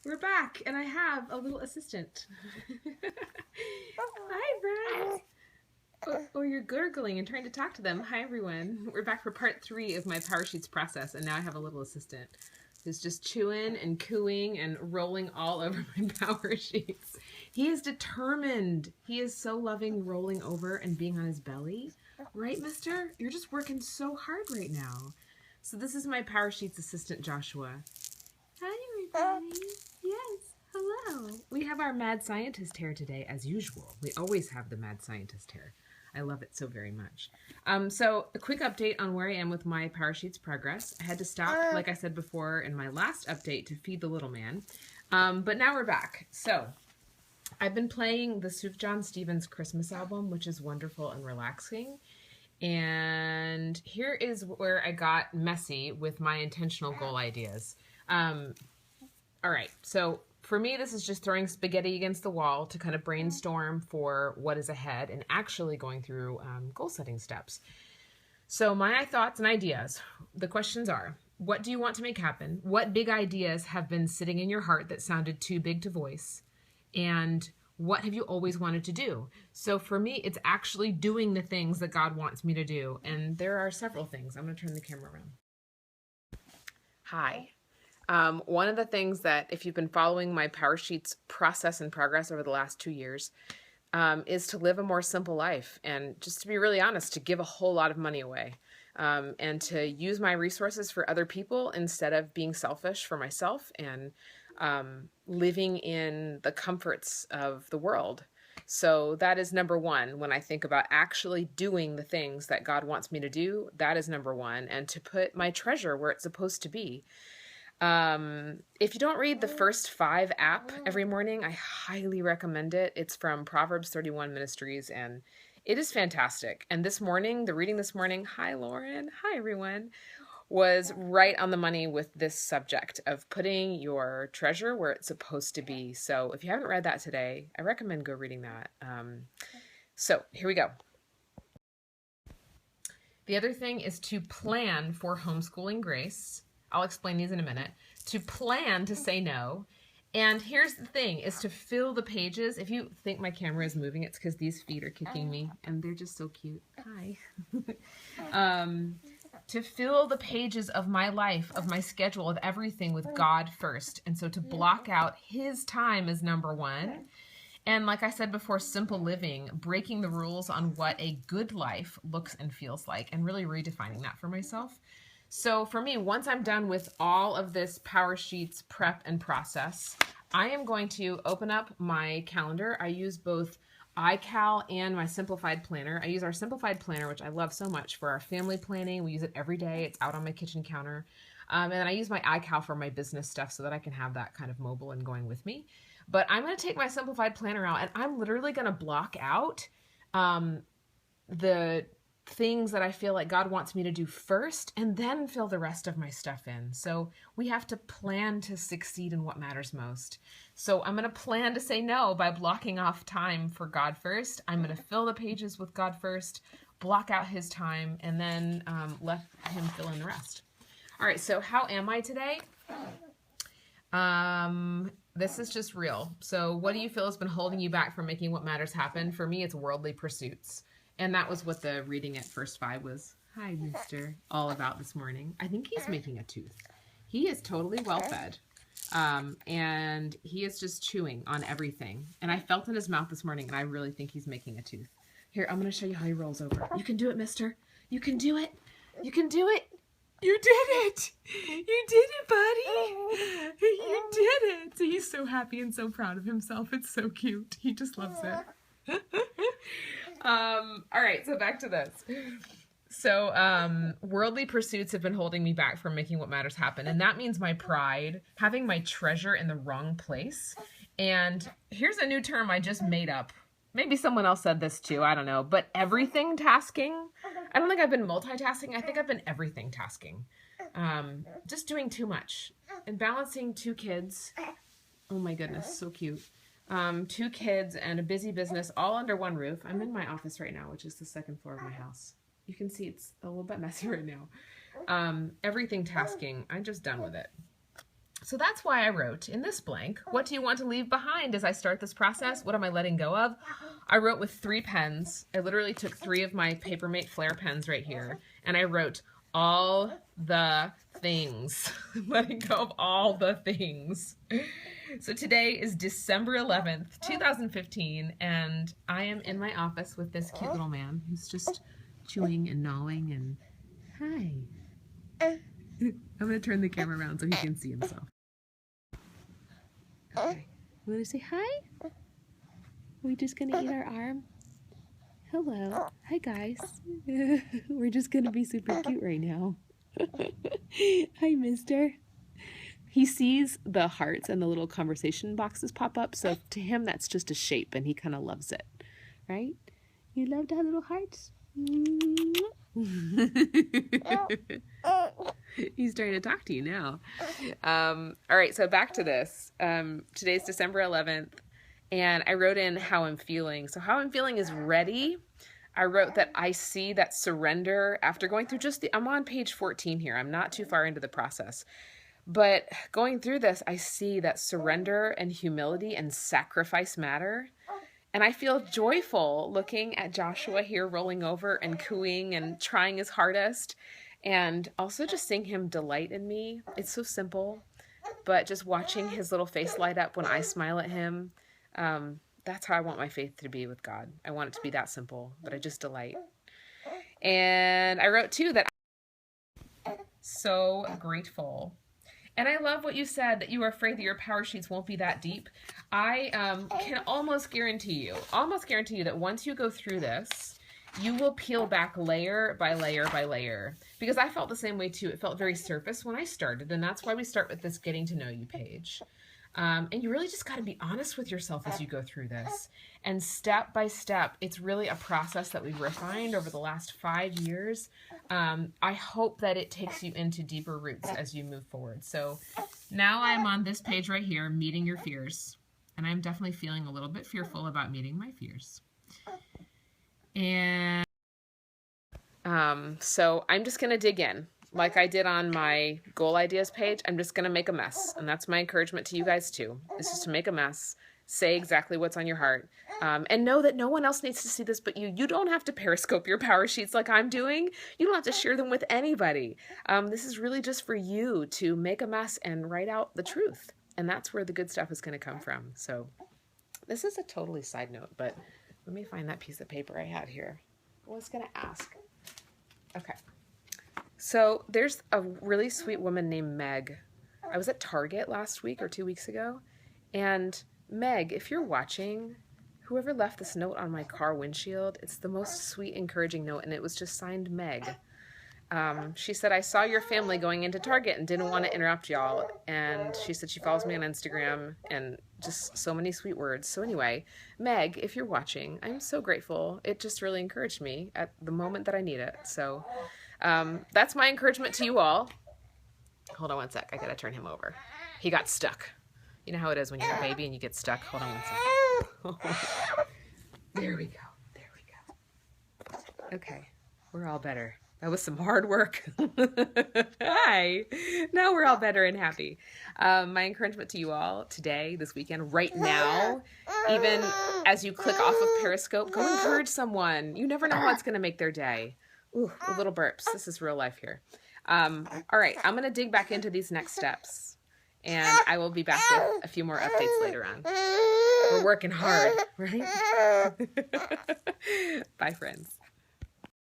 we're back, and I have a little assistant. Hi, Brad. Oh, you're gurgling and trying to talk to them. Hi, everyone. We're back for part 3 of my PowerSheets process, and now I have a little assistant who's just chewing and cooing and rolling all over my PowerSheets. He is determined. He is so loving rolling over and being on his belly. Right, mister? You're just working so hard right now. So this is my PowerSheets assistant, Joshua. Hi, everybody. Yes, hello. We have our mad scientist hair today, as usual. We always have the mad scientist hair. I love it so very much. So a quick update on where I am with my PowerSheets progress. I had to stop, like I said before in my last update, to feed the little man. But now we're back. So I've been playing the Sufjan John Stevens Christmas album, which is wonderful and relaxing. And here is where I got messy with my intentional goal ideas. All right, so for me, this is just throwing spaghetti against the wall to kind of brainstorm for what is ahead and actually going through goal setting steps. So my thoughts and ideas, the questions are, what do you want to make happen? What big ideas have been sitting in your heart that sounded too big to voice? And what have you always wanted to do? So for me, it's actually doing the things that God wants me to do. And there are several things. I'm going to turn the camera around. Hi. One of the things that, if you've been following my PowerSheets process and progress over the last 2 years, is to live a more simple life. And just to be really honest, to give a whole lot of money away. And to use my resources for other people instead of being selfish for myself and living in the comforts of the world. So that is number one. When I think about actually doing the things that God wants me to do, that is number one. And to put my treasure where it's supposed to be. If you don't read the First 5 app every morning, I highly recommend it. It's from Proverbs 31 Ministries, and it is fantastic. And this morning, the reading this morning, hi Lauren, hi everyone, was right on the money with this subject of putting your treasure where it's supposed to be. So if you haven't read that today, I recommend go reading that. So here we go. The other thing is to plan for Homeschooling Grace. I'll explain these in a minute. To plan to say no. And here's the thing, is to fill the pages. If you think my camera is moving, it's because these feet are kicking me, and they're just so cute. Hi. To fill the pages of my life, of my schedule, of everything with God first. And so to block out His time is number one. And like I said before, simple living, breaking the rules on what a good life looks and feels like, and really redefining that for myself. So for me, once I'm done with all of this PowerSheets prep and process, I am going to open up my calendar. I use both iCal and my Simplified Planner. I use our Simplified Planner, which I love so much, for our family planning. We use it every day. It's out on my kitchen counter. And I use my iCal for my business stuff so that I can have that kind of mobile and going with me. But I'm going to take my Simplified Planner out, and I'm literally going to block out the things that I feel like God wants me to do first, and then fill the rest of my stuff in. So we have to plan to succeed in what matters most. So I'm going to plan to say no by blocking off time for God first. I'm going to fill the pages with God first, block out His time, and then let Him fill in the rest. All right, so how am I today? This is just real. So what do you feel has been holding you back from making what matters happen? For me, it's worldly pursuits. And that was what the reading at First 5 was, hi, mister, all about this morning. I think he's making a tooth. He is totally well-fed. And he is just chewing on everything. And I felt in his mouth this morning, and I really think he's making a tooth. Here, I'm going to show you how he rolls over. You can do it, mister. You can do it. You can do it. You did it. You did it, buddy. You did it. He's so happy and so proud of himself. It's so cute. He just loves it. All right, so back to this. So, worldly pursuits have been holding me back from making what matters happen. And that means my pride, having my treasure in the wrong place. And here's a new term I just made up. Maybe someone else said this too, I don't know. But everything tasking. I don't think I've been multitasking. I think I've been everything tasking. Just doing too much. And balancing 2 kids. Oh my goodness, so cute. 2 kids and a busy business all under one roof. I'm in my office right now, which is the 2nd floor of my house. You can see it's a little bit messy right now. Everything tasking. I'm just done with it. So that's why I wrote in this blank, what do you want to leave behind as I start this process? What am I letting go of? I wrote with 3 pens. I literally took 3 of my Papermate Flare pens right here, and I wrote all the things. I'm letting go of all the things. So today is December 11th, 2015, and I am in my office with this cute little man who's just chewing and gnawing and hi. I'm going to turn the camera around so he can see himself. Okay. You want to say hi? Are we just going to eat our arm? Hello. Hi, guys. We're just going to be super cute right now. Hi, mister. He sees the hearts and the little conversation boxes pop up, so to him that's just a shape, and he kind of loves it. Right? You loved our little hearts? He's trying to talk to you now. All right, so back to this. Today's December 11th, and I wrote in how I'm feeling. So how I'm feeling is ready. I wrote that I see that surrender after going through I'm on page 14 here. I'm not too far into the process. But going through this, I see that surrender and humility and sacrifice matter. And I feel joyful looking at Joshua here rolling over and cooing and trying his hardest. And also just seeing him delight in me. It's so simple, but just watching his little face light up when I smile at him, that's how I want my faith to be with God. I want it to be that simple, but I just delight. And I wrote too that I'm so grateful. And I love what you said, that you are afraid that your PowerSheets won't be that deep. I can almost guarantee you that once you go through this, you will peel back layer by layer by layer. Because I felt the same way too. It felt very surface when I started, and that's why we start with this getting to know you page. And you really just got to be honest with yourself as you go through this. And step by step, it's really a process that we've refined over the last 5 years. I hope that it takes you into deeper roots as you move forward. So now I'm on this page right here, meeting your fears. And I'm definitely feeling a little bit fearful about meeting my fears. And so I'm just going to dig in. Like I did on my goal ideas page, I'm just going to make a mess. And that's my encouragement to you guys too. It's just to make a mess. Say exactly what's on your heart. And know that no one else needs to see this but you. You don't have to Periscope your PowerSheets like I'm doing. You don't have to share them with anybody. This is really just for you to make a mess and write out the truth. And that's where the good stuff is going to come from. So this is a totally side note, but let me find that piece of paper I had here. I was going to ask. Okay. So there's a really sweet woman named Meg. I was at Target last week or 2 weeks ago. And Meg, if you're watching, whoever left this note on my car windshield, it's the most sweet, encouraging note, and it was just signed Meg. She said, I saw your family going into Target and didn't want to interrupt y'all. And she said she follows me on Instagram, and just so many sweet words. So anyway, Meg, if you're watching, I'm so grateful. It just really encouraged me at the moment that I need it. So that's my encouragement to you all. Hold on one sec. I got to turn him over. He got stuck. You know how it is when you're a baby and you get stuck? Hold on one sec. There we go. There we go. Okay. We're all better. That was some hard work. Hi. Now we're all better and happy. My encouragement to you all today, this weekend, right now, even as you click off of Periscope, go encourage someone. You never know what's going to make their day. Ooh, the little burps. This is real life here. All right. I'm going to dig back into these next steps, and I will be back with a few more updates later on. We're working hard, right? Bye, friends.